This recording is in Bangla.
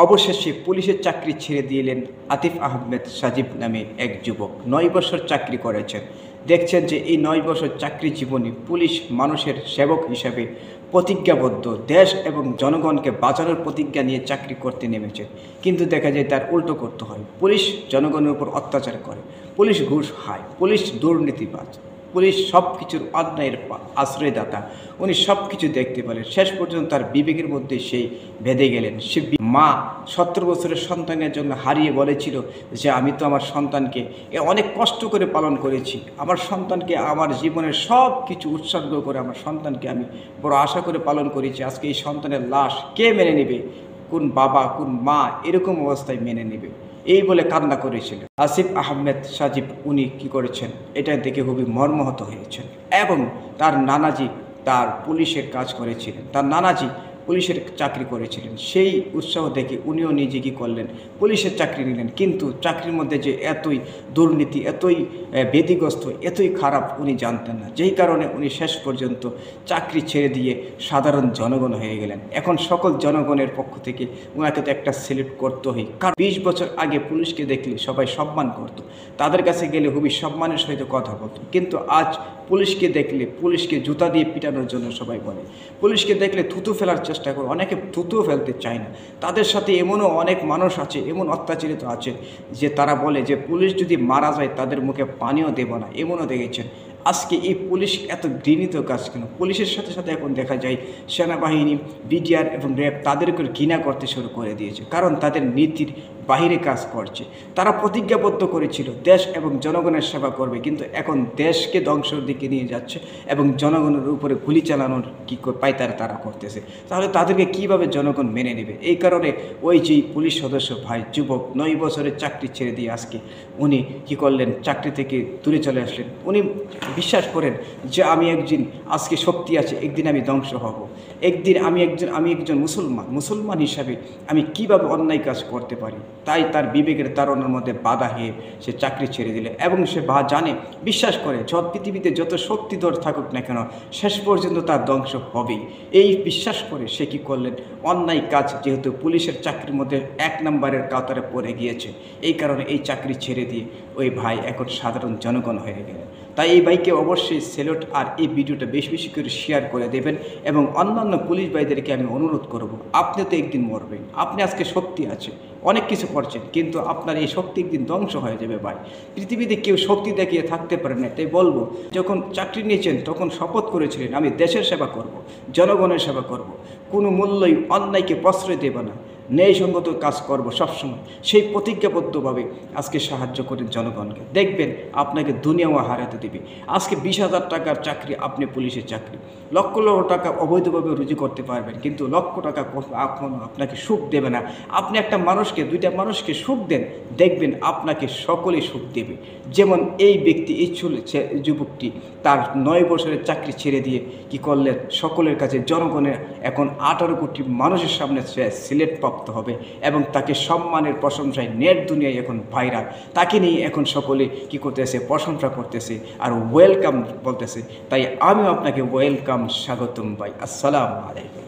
অবশেষে পুলিশের চাকরি ছেড়ে দিলেন আতিফ আহমেদ সাজিব নামে এক যুবক। 9 বছর চাকরি করেছেন। দেখছেন যে এই 9 বছর চাকরি জীবনে পুলিশ মানুষের সেবক হিসাবে প্রতিজ্ঞাবদ্ধ, দেশ এবং জনগণকে বাঁচানোর প্রতিজ্ঞা নিয়ে চাকরি করতে নেমেছে। কিন্তু দেখা যায় তার উল্টো করতে হয়। পুলিশ জনগণের উপর অত্যাচার করে, পুলিশ ঘুষ খায়, পুলিশ দুর্নীতিবাজ, পুলিশ সব কিছুর অন্যায়ের আশ্রয়দাতা। উনি সব কিছু দেখতে পেলেন। শেষ পর্যন্ত তার বিবেকের মধ্যে সেই বেঁধে গেলেন। সে মা 17 বছরের সন্তানের জন্য হারিয়ে বলেছিল যে আমি তো আমার সন্তানকে অনেক কষ্ট করে পালন করেছি, আমার সন্তানকে আমার জীবনের সব কিছু উৎসর্গ করে আমার সন্তানকে আমি বড় আশা করে পালন করেছি। আজকে এই সন্তানের লাশ কে মেনে নেবে? কোন বাবা কোন মা এরকম অবস্থায় মেনে নেবে? এই বলে কান্না করেছিলেন আসিফ আহমেদ সাজিব। উনি কি করেছেন এটা দেখে খুবই মর্মাহত হয়েছেন। এবং তার নানাজি তার পুলিশের কাজ করেছিলেন, তার নানাজি পুলিশের চাকরি করেছিলেন। সেই উৎসাহ দেখে উনিও নিজে কী করলেন, পুলিশের চাকরি নিলেন। কিন্তু চাকরির মধ্যে যে এতই দুর্নীতি, এতই বেদিগ্রস্ত, এতই খারাপ উনি জানতেন না। যেই কারণে উনি শেষ পর্যন্ত চাকরি ছেড়ে দিয়ে সাধারণ জনগণ হয়ে গেলেন। এখন সকল জনগণের পক্ষ থেকে ওনাকে তো একটা সেলিউট করতে হয়। কারণ 20 বছর আগে পুলিশকে দেখলে সবাই সম্মান করত, তাদের কাছে গেলে খুবই সম্মানের সহিত কথা বলতো। কিন্তু আজ পুলিশকে দেখলে পুলিশকে জুতা দিয়ে পিটানোর জন্য সবাই বলে, পুলিশকে দেখলে থুতু ফেলার চেষ্টা করে, অনেকে থুতুও ফেলতে চায় না। তাদের সাথে এমনও অনেক মানুষ আছে, এমন অত্যাচারিত আছে যে তারা বলে যে পুলিশ যদি মারা যায় তাদের মুখে পানিও দেব না, এমনও দেখেছেন। আজকে এই পুলিশ এত ঘৃণিত কাজ কেন? পুলিশের সাথে সাথে এখন দেখা যায় সেনাবাহিনী, বিডিআর এবং র্যাব তাদেরকে ঘৃণা করতে শুরু করে দিয়েছে। কারণ তাদের নীতির বাহিরে কাজ করছে। তারা প্রতিজ্ঞাবদ্ধ করেছিল দেশ এবং জনগণের সেবা করবে, কিন্তু এখন দেশকে ধ্বংসের দিকে নিয়ে যাচ্ছে এবং জনগণের উপরে গুলি চালানোর কী পায়তারা তারা করতেছে। তাহলে তাদেরকে কিভাবে জনগণ মেনে নেবে? এই কারণে ওই যে পুলিশ সদস্য ভাই যুবক 9 বছরের চাকরি ছেড়ে দিয়ে আজকে উনি কী করলেন, চাকরি থেকে দূরে চলে আসলেন। উনি বিশ্বাস করেন যে আমি একদিন আজকে শক্তি আছে, একদিন আমি ধ্বংস হব, একদিন আমি একজন মুসলমান হিসাবে আমি কিভাবে অন্যায় কাজ করতে পারি। তাই তার বিবেকের তাড়নার মধ্যে বাধা হয়ে সে চাকরি ছেড়ে দিলে। এবং সে জানে, বিশ্বাস করে পৃথিবীতে যত শক্তিধর থাকুক না কেন শেষ পর্যন্ত তার ধ্বংস হবেই। এই বিশ্বাস করে সে কী করলেন, অন্যায় কাজ, যেহেতু পুলিশের চাকরির মধ্যে 1 নম্বরের কাতারে পড়ে গিয়েছে, এই কারণে এই চাকরি ছেড়ে দিয়ে ওই ভাই এখন সাধারণ জনগণ হয়ে গেলেন। তাই এই ভাইকে অবশ্যই সেলুট। আর এই ভিডিওটা বেশি বেশি করে শেয়ার করে দেবেন। এবং অন্যান্য পুলিশ ভাইদেরকে আমি অনুরোধ করব, আপনি তো একদিন মরবেন। আপনি আজকে শক্তি আছে, অনেক কিছু করছেন, কিন্তু আপনার এই শক্তি একদিন ধ্বংস হয়ে যাবে ভাই। পৃথিবীতে কেউ শক্তি দেখিয়ে থাকতে পারে না। তাই বলবো, যখন চাকরি নিয়েছেন তখন শপথ করেছিলেন আমি দেশের সেবা করব, জনগণের সেবা করব, কোনো মূল্যই অন্যায়কে প্রশ্রয় দেব না, ন্যায়সঙ্গত কাজ করব সবসময়। সেই প্রতিজ্ঞাবদ্ধভাবে আজকে সাহায্য করেন জনগণকে। দেখবেন আপনাকে দুনিয়াও হারাতে দেবে। আজকে 20,000 টাকার চাকরি, আপনি পুলিশের চাকরি, লক্ষ লক্ষ টাকা অবৈধভাবে রুজু করতে পারবেন, কিন্তু লক্ষ টাকা কখনো আপনাকে সুখ দেবে না। আপনি একটা মানুষকে, 2টা মানুষকে সুখ দেন, দেখবেন আপনাকে সকলেই সুখ দেবে। যেমন এই ব্যক্তি, এই যুবকটি তার 9 বছরের চাকরি ছেড়ে দিয়ে কি করলেন, সকলের কাছে জনগণের এখন 18 কোটি মানুষের সামনে সে সিলেট প্রাপ্ত হবে এবং তাকে সম্মানের প্রশংসায় নেট দুনিয়ায় এখন ভাইরাল। তাকে নিয়ে এখন সকলে কি করতেছে, প্রশংসা করতেছে আর ওয়েলকাম বলতেছে। তাই আমিও আপনাকে ওয়েলকাম, স্বাগতম ভাই। আসসালামু আলাইকুম।